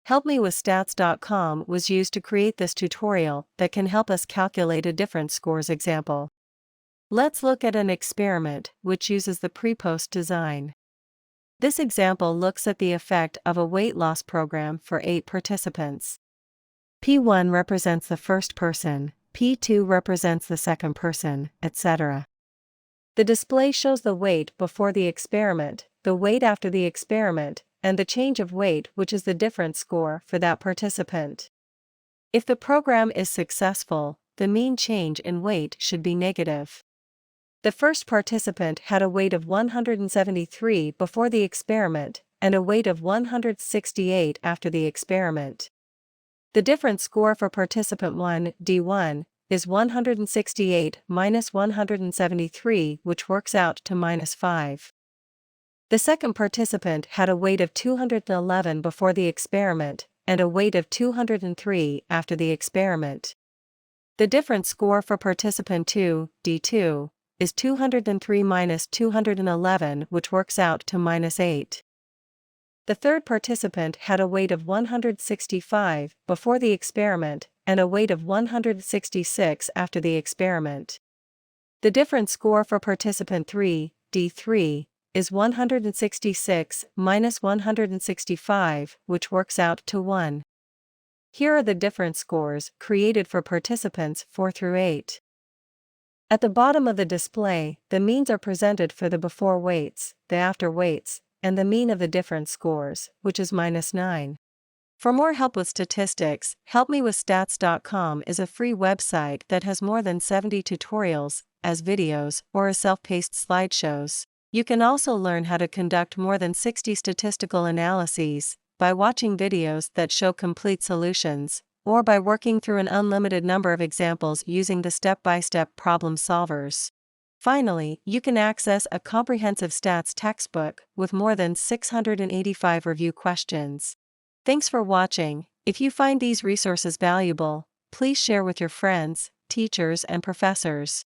HelpMeWithStats.com was used to create this tutorial that can help us calculate a difference scores example. Let's look at an experiment which uses the pre-post design. This example looks at the effect of a weight loss program for 8 participants. P1 represents the first person, P2 represents the second person, etc. The display shows the weight before the experiment, the weight after the experiment, and the change of weight, which is the difference score for that participant. If the program is successful, the mean change in weight should be negative. The first participant had a weight of 173 before the experiment, and a weight of 168 after the experiment. The difference score for participant 1, D1, is 168 minus 173, which works out to -5. The second participant had a weight of 211 before the experiment, and a weight of 203 after the experiment. The difference score for participant 2, D2, is 203 minus 211, which works out to -8. The third participant had a weight of 165 before the experiment, and a weight of 166 after the experiment. The difference score for participant 3, D3, is 166 minus 165, which works out to 1. Here are the difference scores created for participants 4 through 8. At the bottom of the display, the means are presented for the before weights, the after weights, and the mean of the difference scores, which is -9. For more help with statistics, HelpMeWithStats.com is a free website that has more than 70 tutorials, as videos, or as self-paced slideshows. You can also learn how to conduct more than 60 statistical analyses by watching videos that show complete solutions, or by working through an unlimited number of examples using the step-by-step problem solvers. Finally, you can access a comprehensive stats textbook with more than 685 review questions. Thanks for watching. If you find these resources valuable, please share with your friends, teachers, and professors.